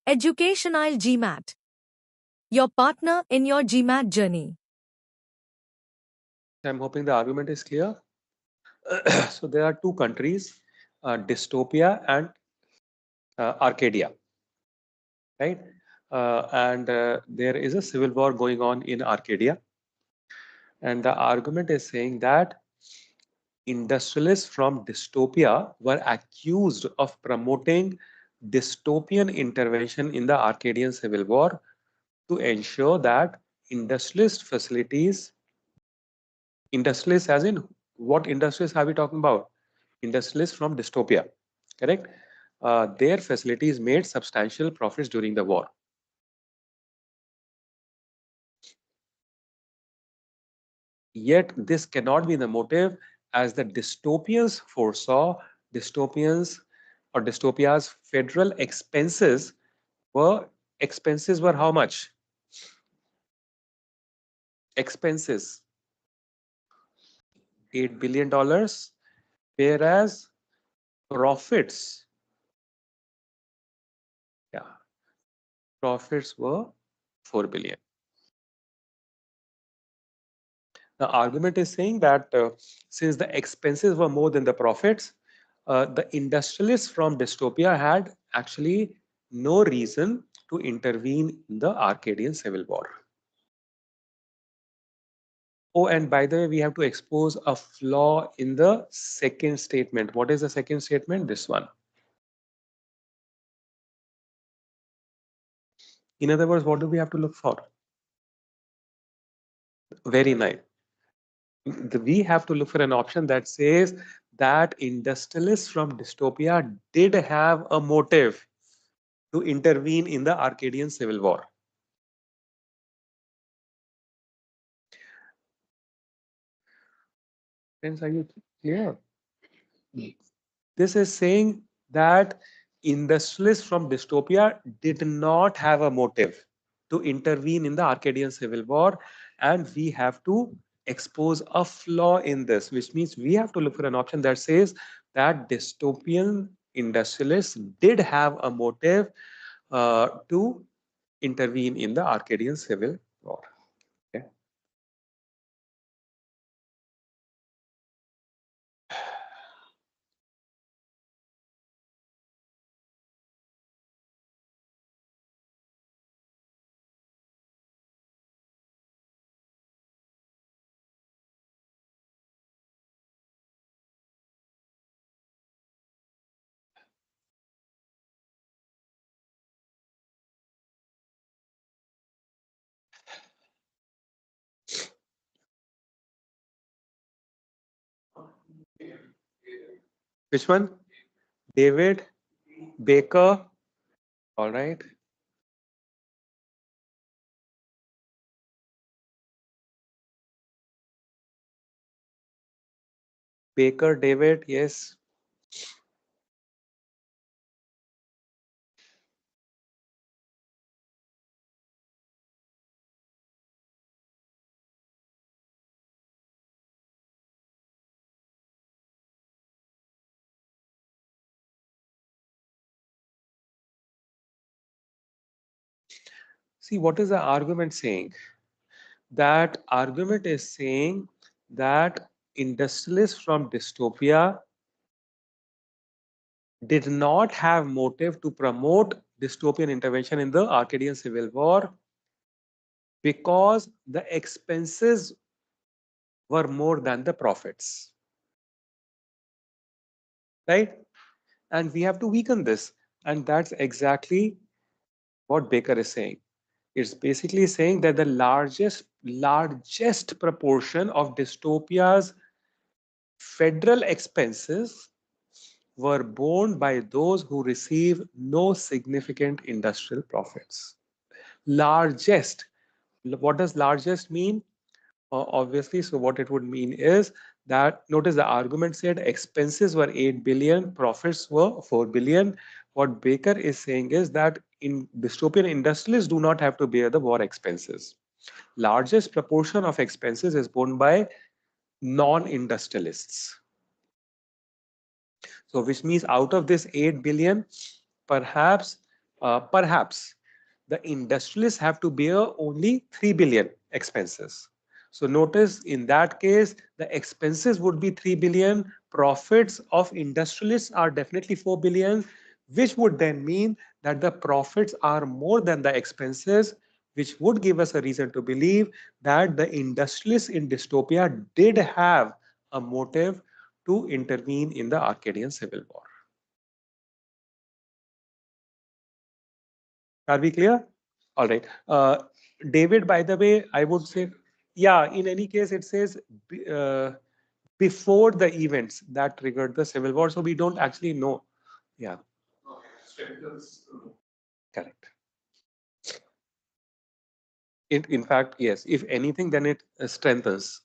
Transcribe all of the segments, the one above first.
Educational GMAT. Your partner in your GMAT journey. I'm hoping the argument is clear. So there are two countries, Distopia and Arcadia, right? There is a civil war going on in Arcadia. And the argument is saying that industrialists from Distopia were accused of promoting dystopian intervention in the Arcadian civil war to ensure that industrialists as in what industrialists are we talking about? Industrialists from Distopia, correct? Their facilities made substantial profits during the war. Yet this cannot be the motive, as the dystopians foresaw dystopia's federal expenses were how much? Expenses $8 billion, whereas profits were 4 billion. The argument is saying that since the expenses were more than the profits, the industrialists from Distopia had actually no reason to intervene in the Arcadian civil war. Oh, and by the way, we have to expose a flaw in the second statement. What is the second statement? This one. In other words, what do we have to look for? Very nice. We have to look for an option that says that industrialists from Distopia did have a motive to intervene in the Arcadian civil war. Friends, are you clear? This is saying that industrialists from Distopia did not have a motive to intervene in the Arcadian civil war, and we have to expose a flaw in this, which means we have to look for an option that says that dystopian industrialists did have a motive to intervene in the Arcadian civil war. Okay. Which one? David, Baker. All right. Baker, David, yes. See, what is the argument saying? That argument is saying that industrialists from Distopia did not have motive to promote dystopian intervention in the Arcadian civil war because the expenses were more than the profits. Right? And we have to weaken this. And that's exactly what Baker is saying. It's basically saying that the largest proportion of Distopia's federal expenses were borne by those who receive no significant industrial profits. Largest. What does largest mean? Obviously, so what it would mean is that, notice the argument said expenses were 8 billion, profits were 4 billion. What Baker is saying is that in dystopian industrialists do not have to bear the war expenses. Largest proportion of expenses is borne by non-industrialists. So which means out of this 8 billion, perhaps Perhaps the industrialists have to bear only 3 billion expenses. So notice in that case, the expenses would be 3 billion, profits of industrialists are definitely 4 billion, which would then mean that the profits are more than the expenses, which would give us a reason to believe that the industrialists in Distopia did have a motive to intervene in the Arcadian Civil War. Are we clear? All right. David, by the way, I would say, yeah, in any case, it says before the events that triggered the civil war. So we don't actually know. Yeah, correct. In fact, yes, if anything, then it strengthens.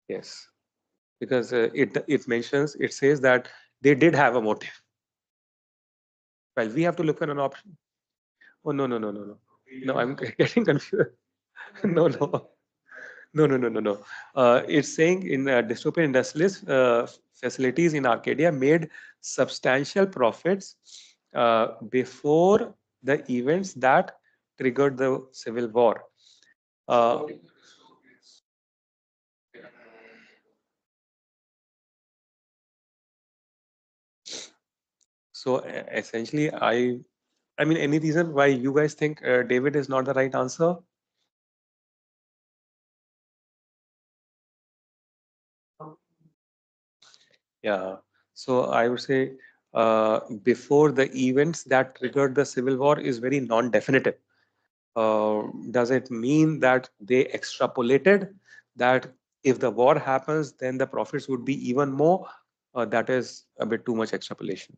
Yes, because it mentions, it says that they did have a motive. Well, we have to look for an option. Oh, no, no, no, no, no. No, I'm getting confused. No, no. No, no, no, no, no. It's saying in dystopian industrialist facilities in Arcadia made substantial profits before the events that triggered the civil war. Uh, so essentially, I mean, any reason why you guys think David is not the right answer? Yeah. So I would say before the events that triggered the civil war is very non-definitive. Does it mean that they extrapolated that if the war happens, then the profits would be even more? That is a bit too much extrapolation.